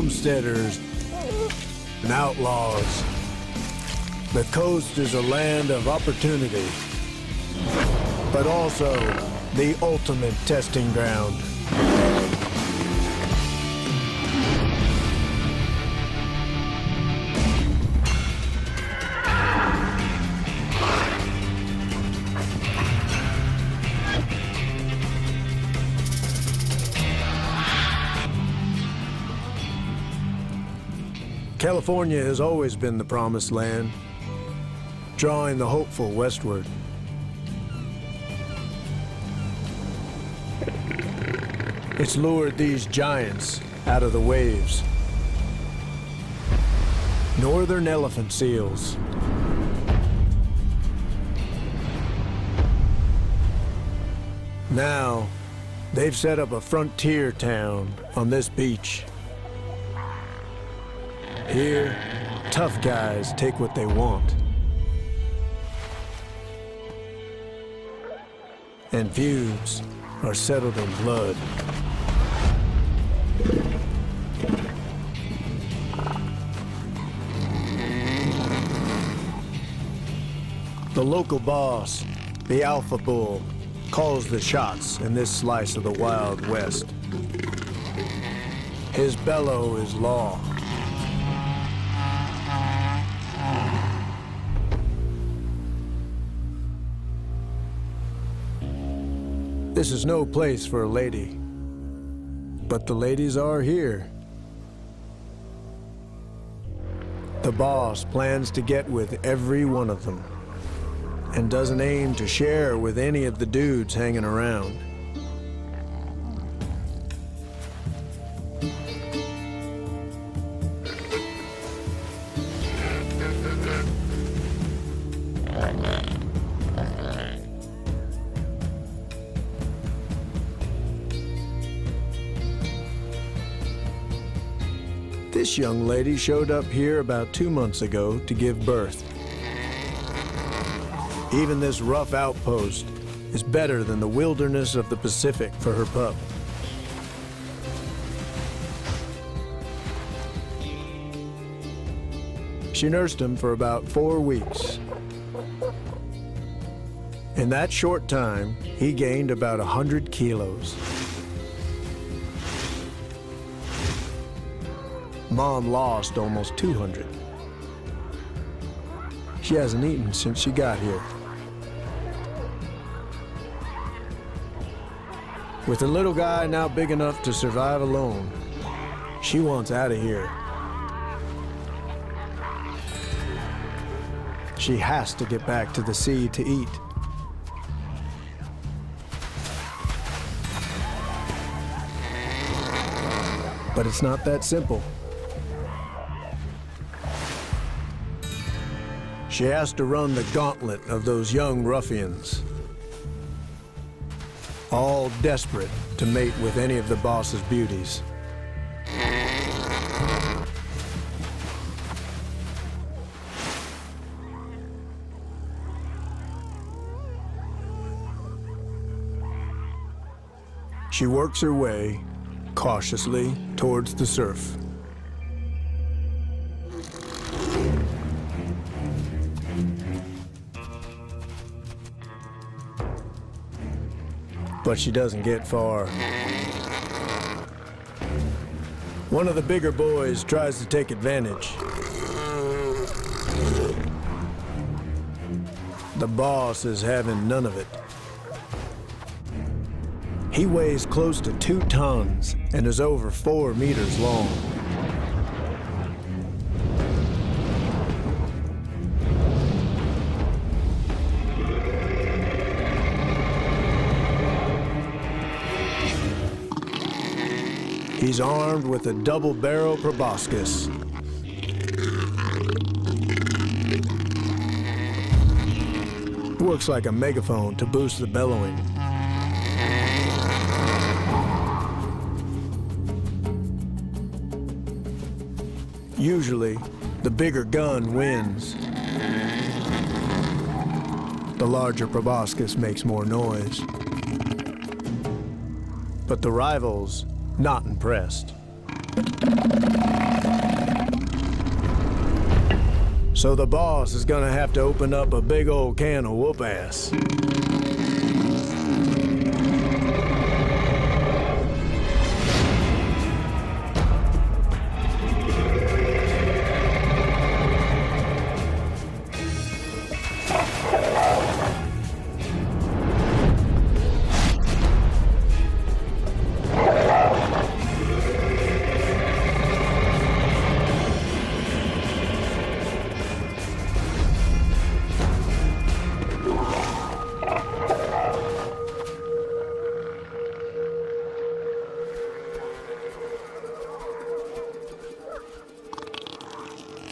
homesteaders and outlaws. The coast is a land of opportunity, but also the ultimate testing ground. California has always been the promised land, drawing the hopeful westward. It's lured these giants out of the waves. Northern elephant seals. Now, they've set up a frontier town on this beach. Here, tough guys take what they want. And feuds are settled in blood. The local boss, the Alpha Bull, calls the shots in this slice of the Wild West. His bellow is law. This is no place for a lady, but the ladies are here. The boss plans to get with every one of them, and doesn't aim to share with any of the dudes hanging around. This young lady showed up here about 2 months ago to give birth. Even this rough outpost is better than the wilderness of the Pacific for her pup. She nursed him for about 4 weeks. In that short time, he gained about 100 kilos. Mom lost almost 200. She hasn't eaten since she got here. With the little guy now big enough to survive alone, she wants out of here. She has to get back to the sea to eat. But it's not that simple. She has to run the gauntlet of those young ruffians, all desperate to mate with any of the boss's beauties. She works her way cautiously towards the surf. But she doesn't get far. One of the bigger boys tries to take advantage. The boss is having none of it. He weighs close to 2 tons and is over 4 meters long. He's armed with a double-barrel proboscis. It works like a megaphone to boost the bellowing. Usually, the bigger gun wins. The larger proboscis makes more noise. But the rivals, not impressed. So the boss is gonna have to open up a big old can of whoop-ass.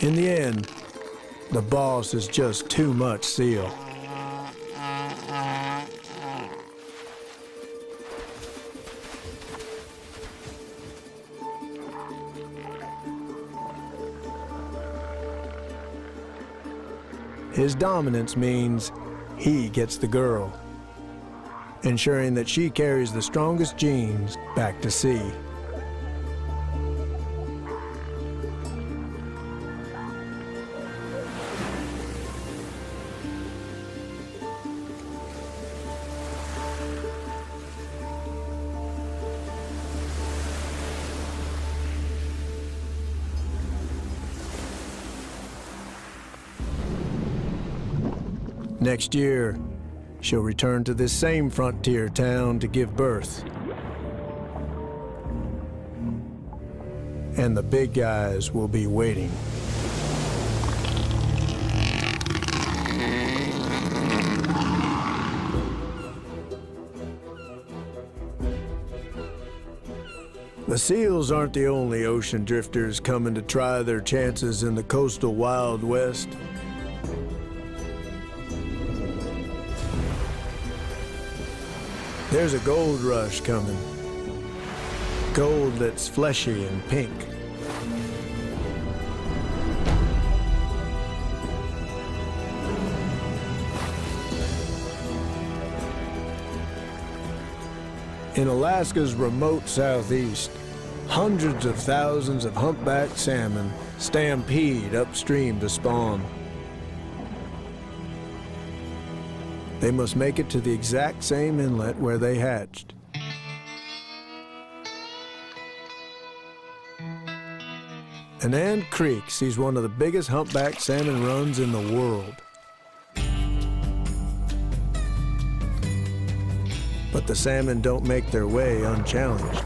In the end, the boss is just too much seal. His dominance means he gets the girl, ensuring that she carries the strongest genes back to sea. Next year, she'll return to this same frontier town to give birth. And the big guys will be waiting. The seals aren't the only ocean drifters coming to try their chances in the coastal Wild West. There's a gold rush coming. Gold that's fleshy and pink. In Alaska's remote southeast, hundreds of thousands of humpback salmon stampede upstream to spawn. They must make it to the exact same inlet where they hatched. Anand Creek sees one of the biggest humpback salmon runs in the world. But the salmon don't make their way unchallenged.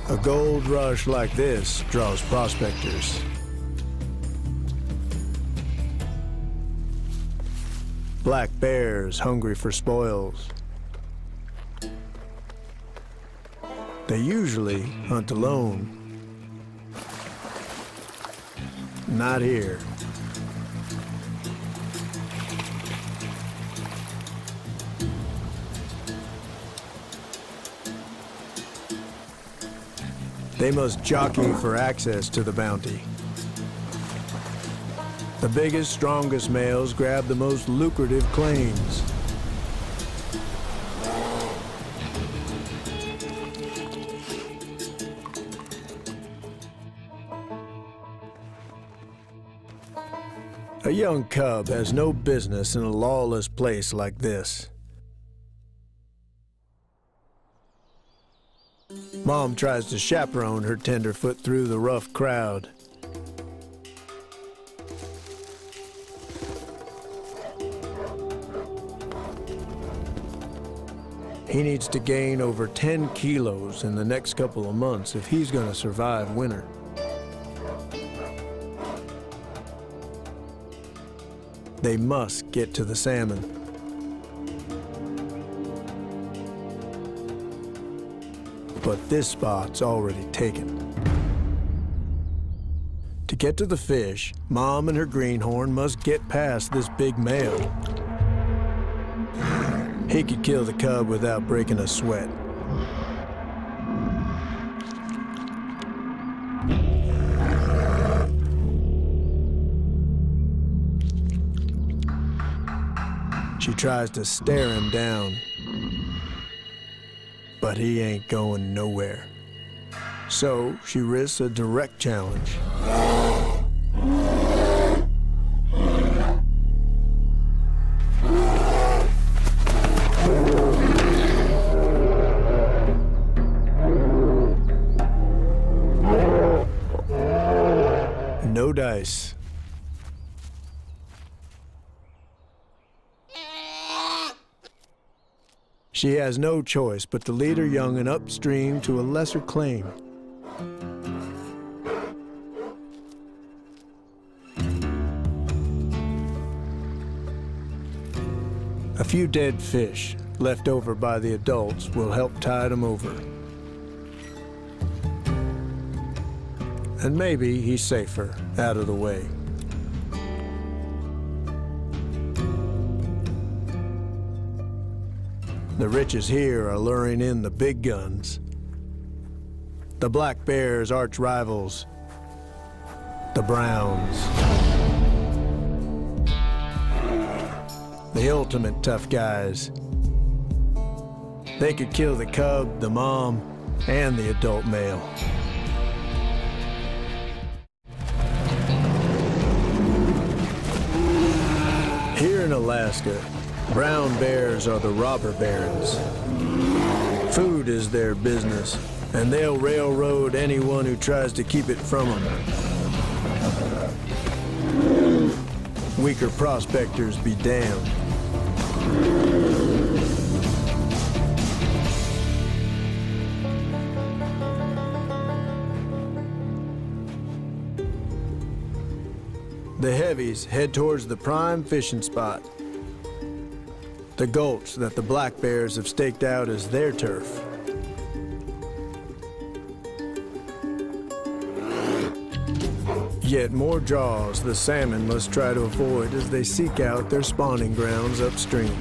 A gold rush like this draws prospectors. Black bears hungry for spoils. They usually hunt alone. Not here. They must jockey for access to the bounty. The biggest, strongest males grab the most lucrative claims. A young cub has no business in a lawless place like this. Mom tries to chaperone her tenderfoot through the rough crowd. He needs to gain over 10 kilos in the next couple of months if he's going to survive winter. They must get to the salmon. But this spot's already taken. To get to the fish, Mom and her greenhorn must get past this big male. He could kill the cub without breaking a sweat. She tries to stare him down, but he ain't going nowhere. So she risks a direct challenge. and no dice. She has no choice but to lead her young'un upstream to a lesser claim. A few dead fish left over by the adults will help tide them over. And maybe he's safer out of the way. The riches here are luring in the big guns. The black bear's arch rivals, the browns. The ultimate tough guys. They could kill the cub, the mom, and the adult male. Here in Alaska, brown bears are the robber barons. Food is their business, and they'll railroad anyone who tries to keep it from them. Weaker prospectors be damned. The heavies head towards the prime fishing spot, the gulch that the black bears have staked out as their turf. Yet more jaws the salmon must try to avoid as they seek out their spawning grounds upstream.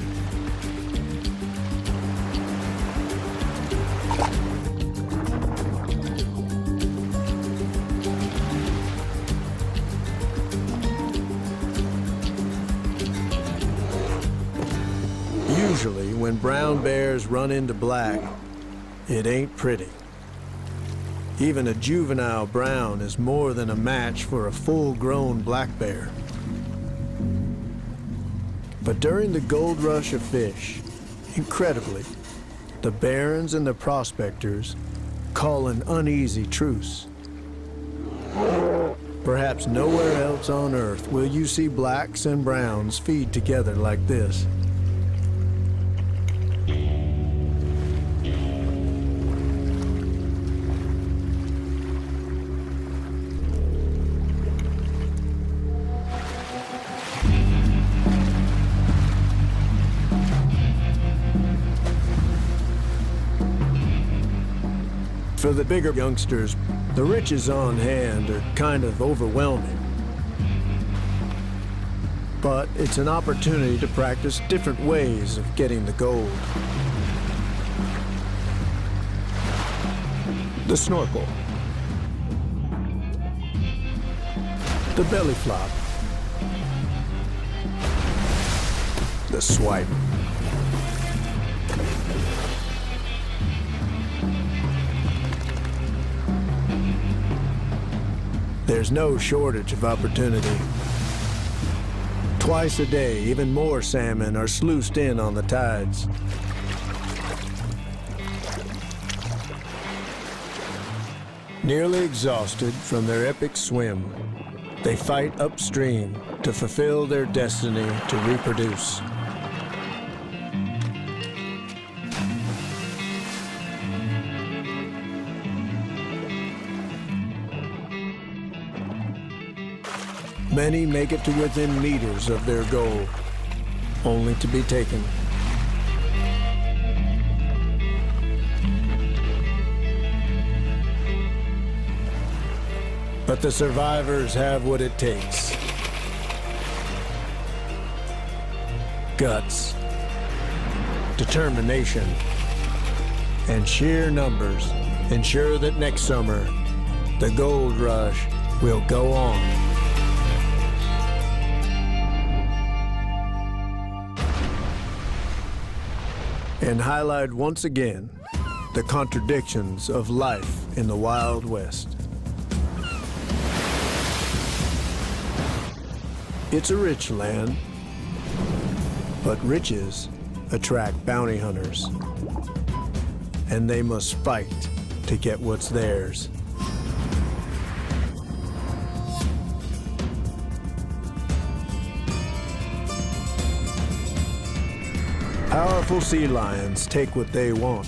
Usually, when brown bears run into black, it ain't pretty. Even a juvenile brown is more than a match for a full-grown black bear. But during the gold rush of fish, incredibly, the barons and the prospectors call an uneasy truce. Perhaps nowhere else on Earth will you see blacks and browns feed together like this. For the bigger youngsters, the riches on hand are kind of overwhelming. But it's an opportunity to practice different ways of getting the gold. The snorkel, the belly flop, the swipe. There's no shortage of opportunity. Twice a day, even more salmon are sluiced in on the tides. Nearly exhausted from their epic swim, they fight upstream to fulfill their destiny to reproduce. Many make it to within meters of their goal, only to be taken. But the survivors have what it takes. Guts, determination, and sheer numbers ensure that next summer, the gold rush will go on. And highlight once again the contradictions of life in the Wild West. It's a rich land, but riches attract bounty hunters, and they must fight to get what's theirs. Powerful sea lions take what they want.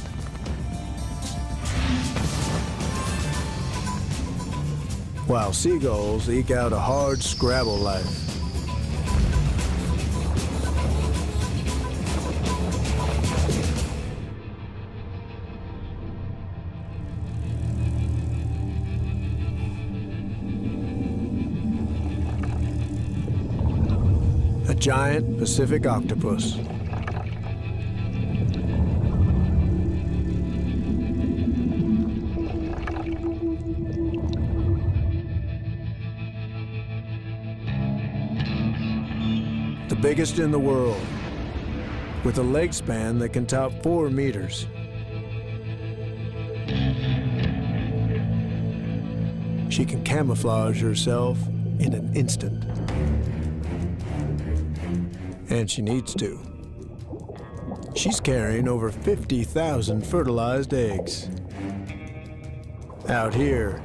While seagulls eke out a hard scrabble life. A giant Pacific octopus. The biggest in the world, with a leg span that can top 4 meters. She can camouflage herself in an instant. And she needs to. She's carrying over 50,000 fertilized eggs. Out here,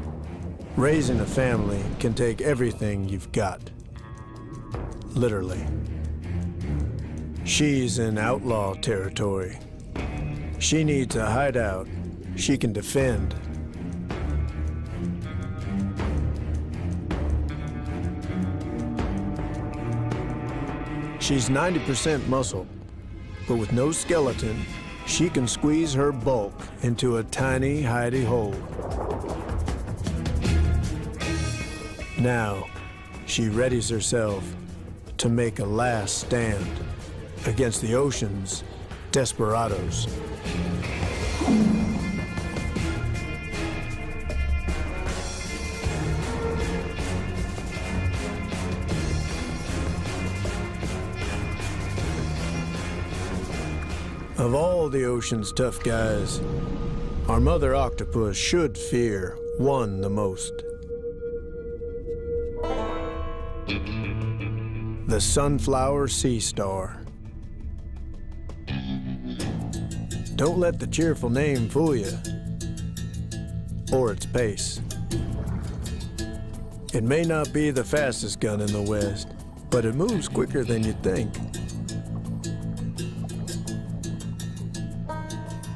raising a family can take everything you've got. Literally. She's in outlaw territory. She needs a hideout she can defend. She's 90% muscle, but with no skeleton, she can squeeze her bulk into a tiny hidey hole. Now, she readies herself to make a last stand against the ocean's desperados. Of all the ocean's tough guys, our mother octopus should fear one the most. The sunflower sea star. Don't let the cheerful name fool you, or its pace. It may not be the fastest gun in the West, but it moves quicker than you'd think.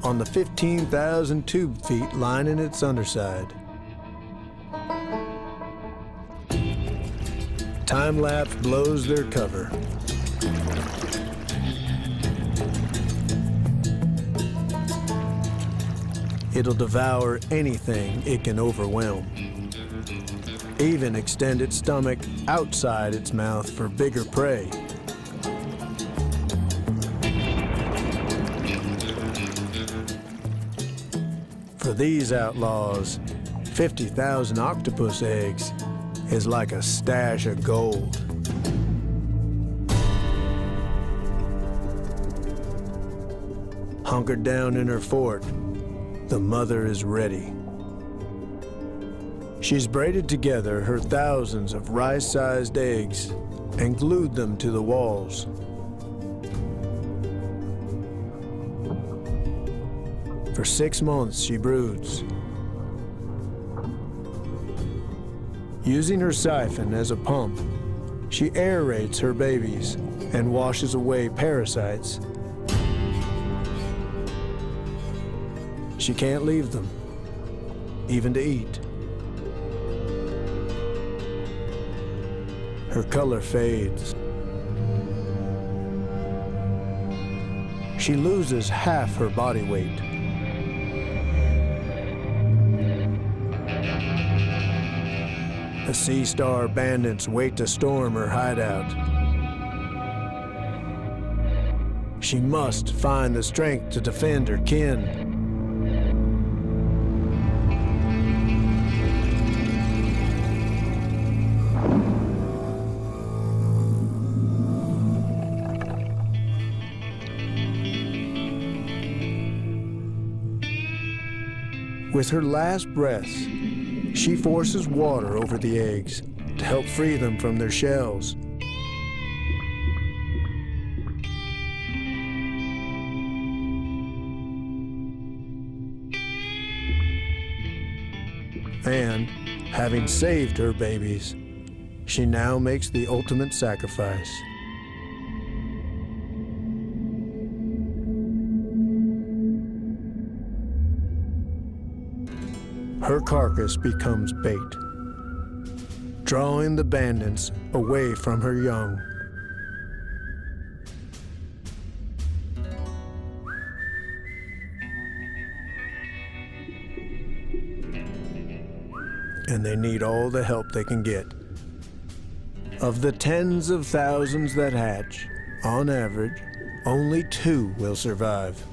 On the 15,000 tube feet lining its underside. Time-lapse blows their cover. It'll devour anything it can overwhelm. Even extend its stomach outside its mouth for bigger prey. For these outlaws, 50,000 octopus eggs is like a stash of gold. Hunkered down in her fort, the mother is ready. She's braided together her thousands of rice-sized eggs and glued them to the walls. For 6 months, she broods. Using her siphon as a pump, she aerates her babies and washes away parasites. She can't leave them, even to eat. Her color fades. She loses half her body weight. The Sea Star bandits wait to storm her hideout. She must find the strength to defend her kin. With her last breaths, she forces water over the eggs to help free them from their shells. And, having saved her babies, she now makes the ultimate sacrifice. her carcass becomes bait, drawing the bandits away from her young. And they need all the help they can get. Of the tens of thousands that hatch, on average, only 2 will survive.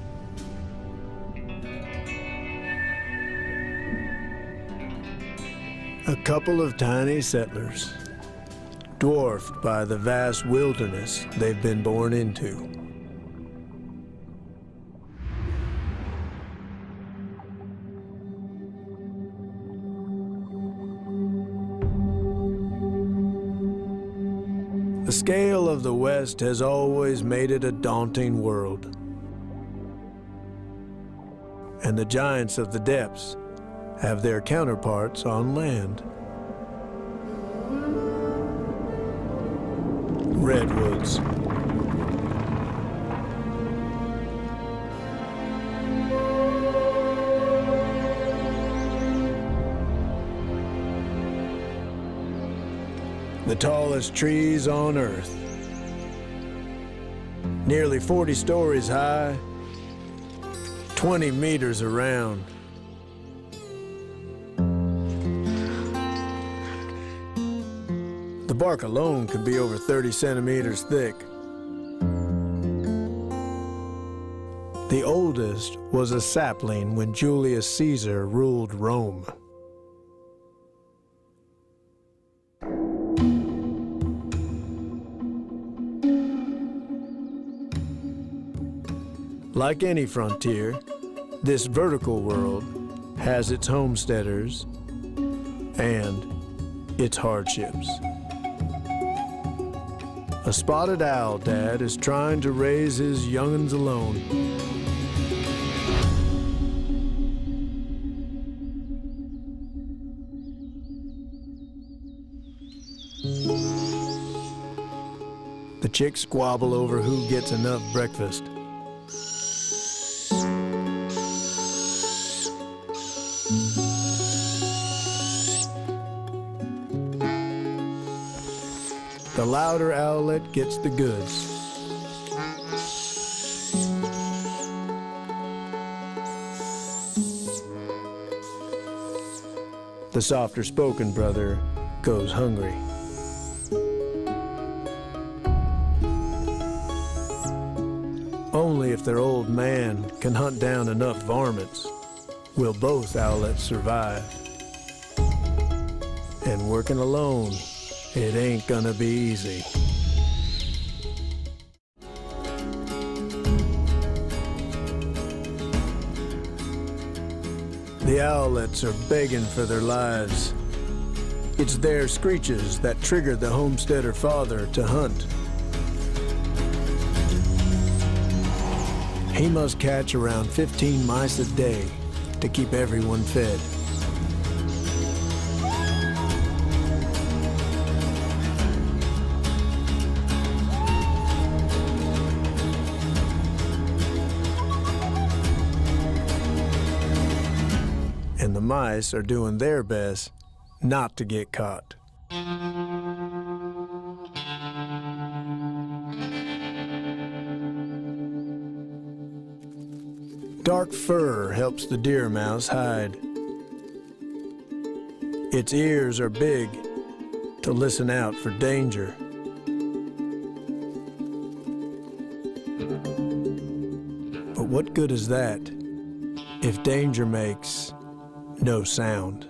A couple of tiny settlers, dwarfed by the vast wilderness they've been born into. The scale of the West has always made it a daunting world. And the giants of the depths have their counterparts on land. Redwoods. The tallest trees on Earth. Nearly 40 stories high, 20 meters around. The bark alone could be over 30 centimeters thick. The oldest was a sapling when Julius Caesar ruled Rome. Like any frontier, this vertical world has its homesteaders and its hardships. A spotted owl dad is trying to raise his young'uns alone. The chicks squabble over who gets enough breakfast. The louder owlet gets the goods. The softer-spoken brother goes hungry. Only if their old man can hunt down enough varmints will both owlets survive. And working alone, it ain't gonna be easy. The owlets are begging for their lives. It's their screeches that trigger the homesteader father to hunt. He must catch around 15 mice a day to keep everyone fed. And the mice are doing their best not to get caught. Dark fur helps the deer mouse hide. Its ears are big to listen out for danger. But what good is that if danger makes no sound?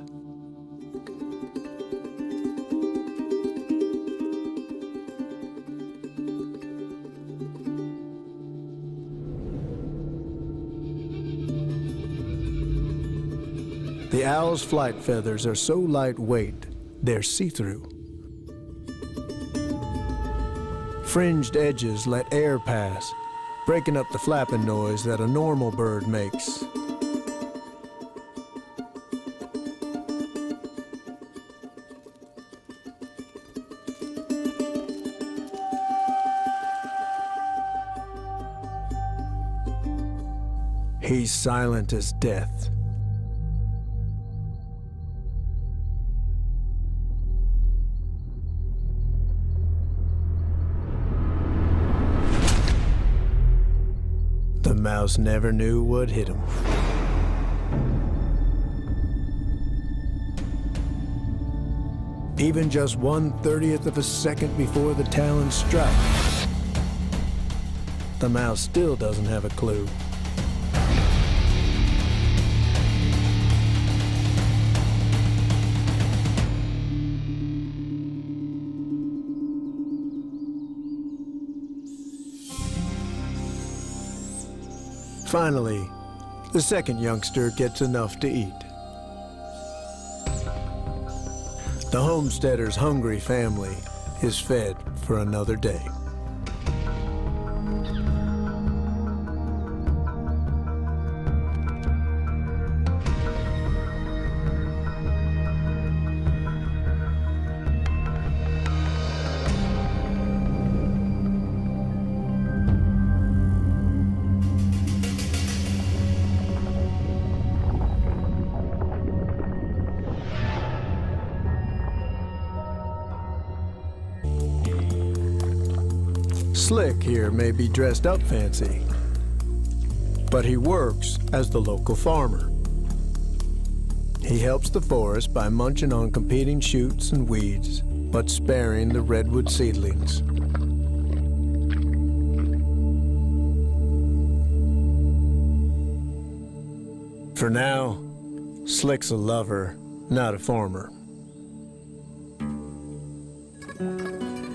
The owl's flight feathers are so lightweight, they're see-through. Fringed edges let air pass, breaking up the flapping noise that a normal bird makes. He's silent as death. just never knew what hit him. Even just 1/30th of a second before the talons struck, the mouse still doesn't have a clue. Finally, the second youngster gets enough to eat. The homesteader's hungry family is fed for another day. Slick here may be dressed up fancy, but he works as the local farmer. He helps the forest by munching on competing shoots and weeds, but sparing the redwood seedlings. For now, Slick's a lover, not a farmer.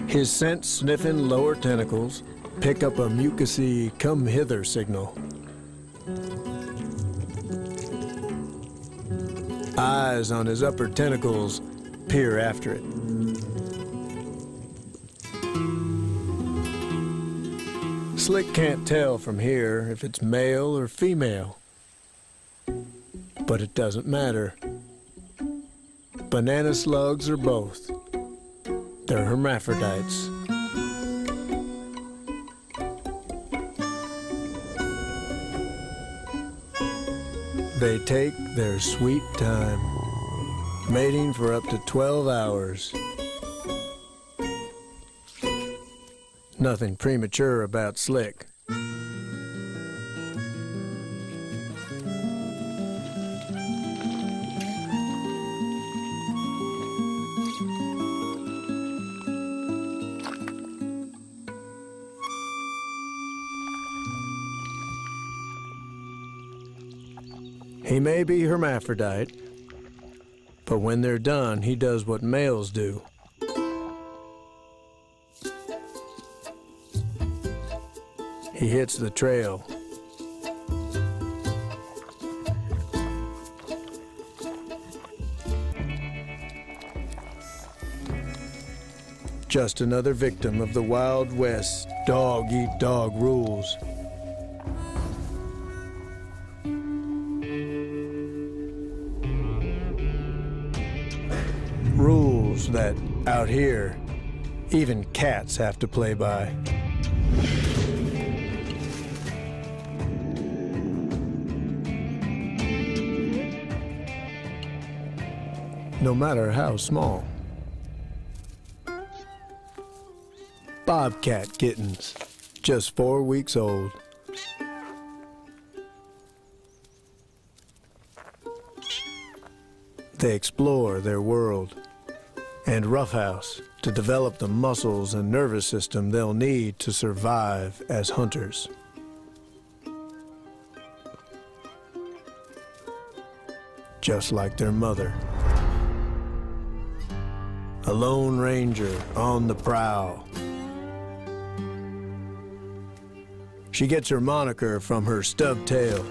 His scent-sniffing lower tentacles pick up a mucusy come-hither signal. Eyes on his upper tentacles peer after it. Slick can't tell from here if it's male or female, but it doesn't matter. Banana slugs are both. They're hermaphrodites. They take their sweet time, mating for up to 12 hours. Nothing premature about Slick. He may be hermaphrodite, but when they're done, he does what males do. He hits the trail. Just another victim of the Wild West dog-eat-dog rules. Rules that, out here, even cats have to play by. No matter how small. Bobcat kittens, just 4 weeks old. They explore their world and roughhouse to develop the muscles and nervous system they'll need to survive as hunters. Just like their mother. A lone ranger on the prowl. She gets her moniker from her stubbed tail.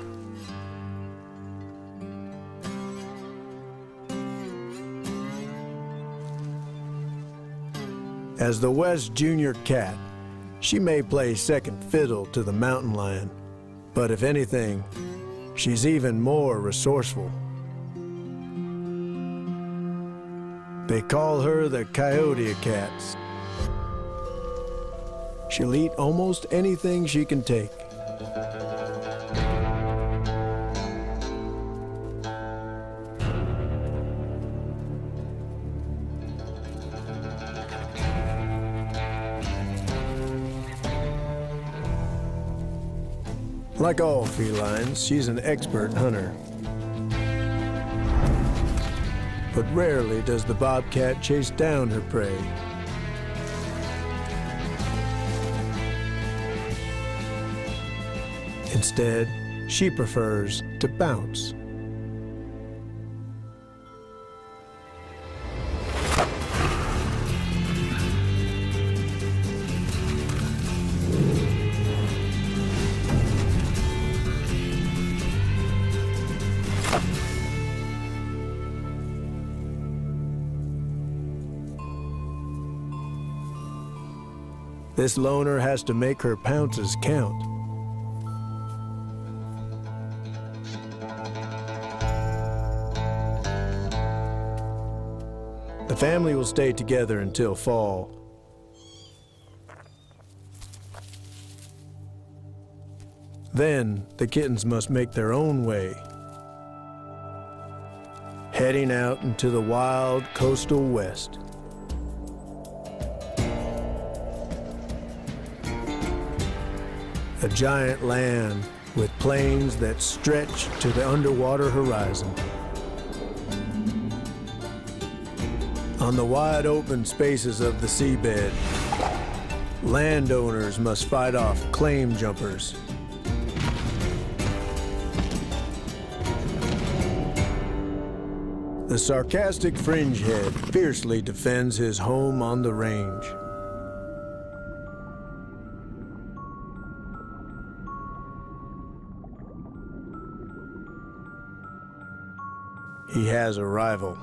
As the West Junior Cat, she may play second fiddle to the mountain lion, but if anything, she's even more resourceful. They call her the Coyote Cats. She'll eat almost anything she can take. Like all felines, she's an expert hunter. But rarely does the bobcat chase down her prey. Instead, she prefers to bounce. This loner has to make her pounces count. The family will stay together until fall. Then, the kittens must make their own way, heading out into the wild coastal west. A giant land with plains that stretch to the underwater horizon. On the wide open spaces of the seabed, landowners must fight off claim jumpers. The sarcastic fringehead fiercely defends his home on the range. He has a rival.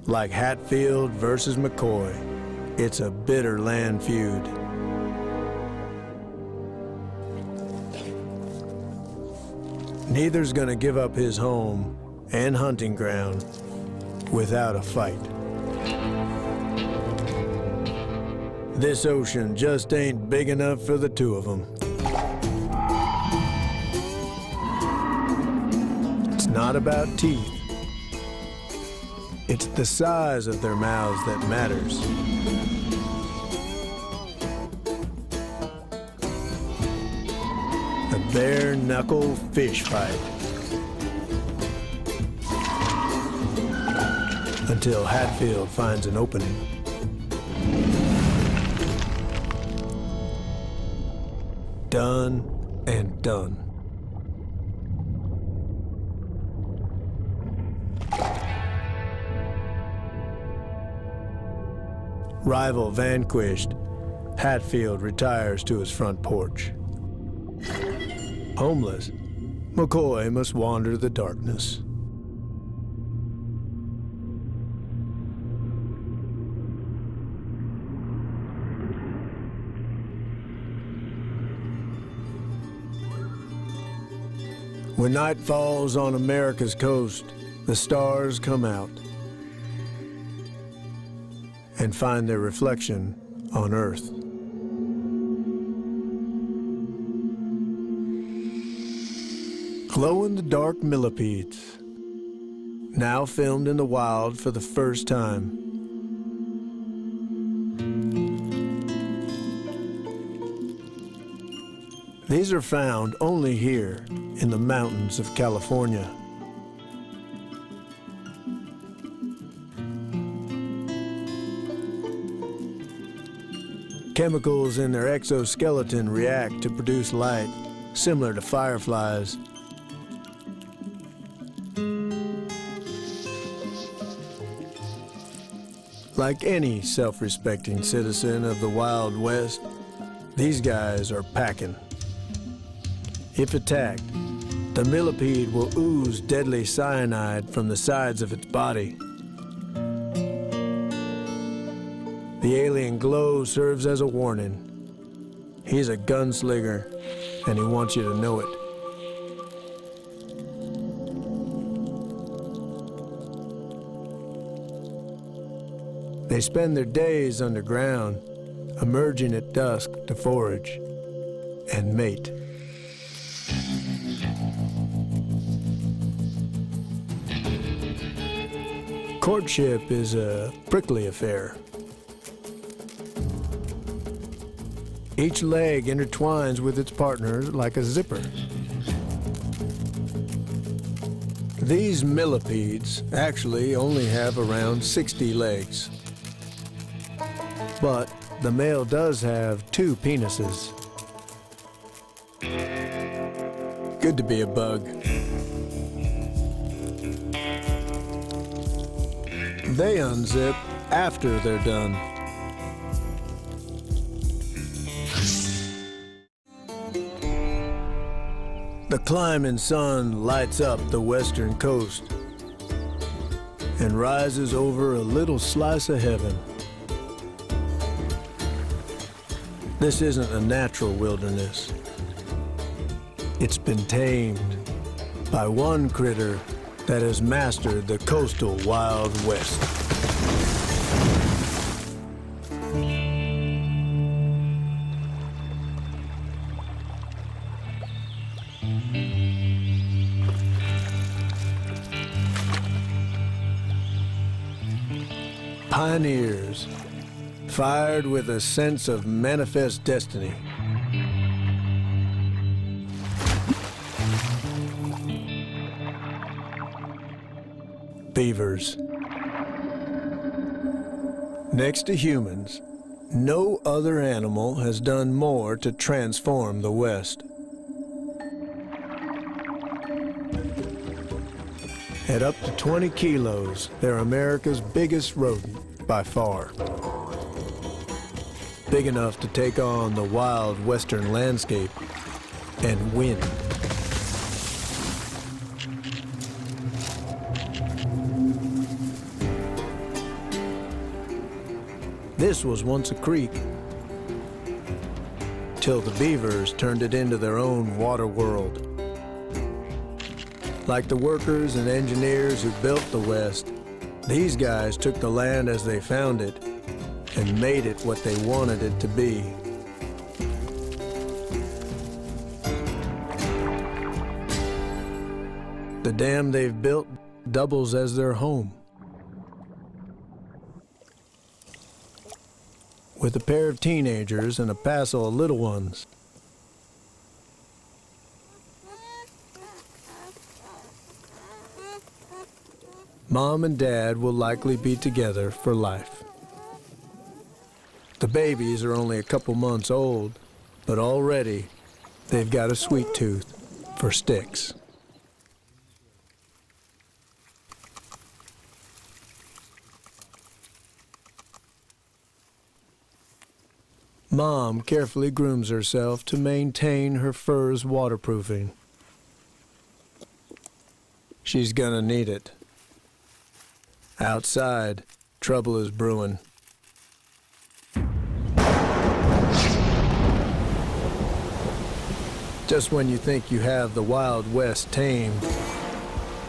Like Hatfield versus McCoy, it's a bitter land feud. Neither's gonna give up his home and hunting ground without a fight. This ocean just ain't big enough for the two of them. It's not about teeth. It's the size of their mouths that matters. A bare-knuckle fish fight. Until Hatfield finds an opening. Done and done. Rival vanquished, Hatfield retires to his front porch. Homeless, McCoy must wander the darkness. When night falls on America's coast, the stars come out and find their reflection on Earth. Glow-in-the-dark millipedes, now filmed in the wild for the first time. These are found only here in the mountains of California. Chemicals in their exoskeleton react to produce light, similar to fireflies. Like any self-respecting citizen of the Wild West, these guys are packing. If attacked, the millipede will ooze deadly cyanide from the sides of its body. The alien glow serves as a warning. He's a gunslinger, and he wants you to know it. They spend their days underground, emerging at dusk to forage and mate. Courtship is a prickly affair. Each leg intertwines with its partner like a zipper. These millipedes actually only have around 60 legs. But the male does have 2 penises. Good to be a bug. They unzip after they're done. The climbing sun lights up the western coast and rises over a little slice of heaven. This isn't a natural wilderness. It's been tamed by one critter that has mastered the coastal Wild West. Pioneers, fired with a sense of manifest destiny. Beavers. Next to humans, no other animal has done more to transform the West. At up to 20 kilos, they're America's biggest rodent by far. Big enough to take on the wild western landscape and win. This was once a creek, till the beavers turned it into their own water world. Like the workers and engineers who built the West, these guys took the land as they found it and made it what they wanted it to be. The dam they've built doubles as their home. With a pair of teenagers and a passel of little ones. Mom and Dad will likely be together for life. The babies are only a couple months old, but already they've got a sweet tooth for sticks. Mom carefully grooms herself to maintain her fur's waterproofing. She's gonna need it. Outside, trouble is brewing. Just when you think you have the Wild West tamed,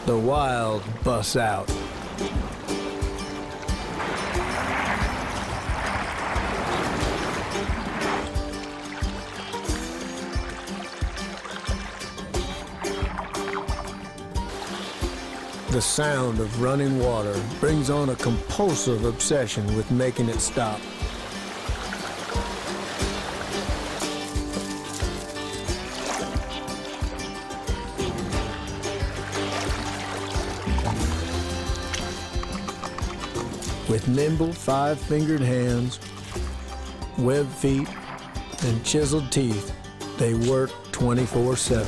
the wild busts out. The sound of running water brings on a compulsive obsession with making it stop. With nimble 5-fingered hands, webbed feet, and chiseled teeth, they work 24/7.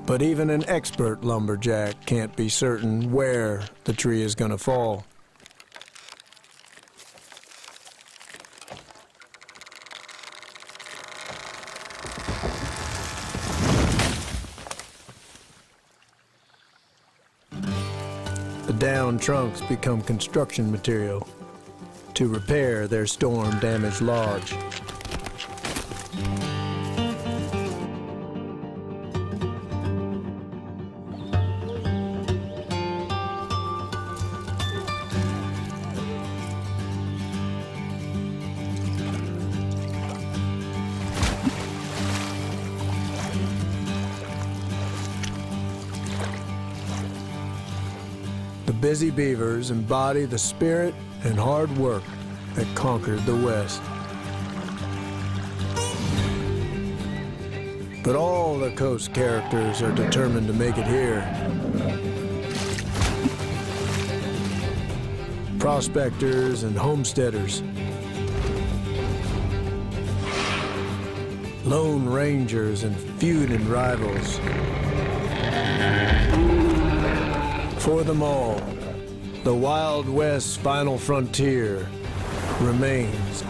But even an expert lumberjack can't be certain where the tree is going to fall. The downed trunks become construction material to repair their storm-damaged lodge. The busy beavers embody the spirit and hard work that conquered the West. But all the coast characters are determined to make it here. Prospectors and homesteaders, lone rangers and feuding rivals. For them all, the Wild West's final frontier remains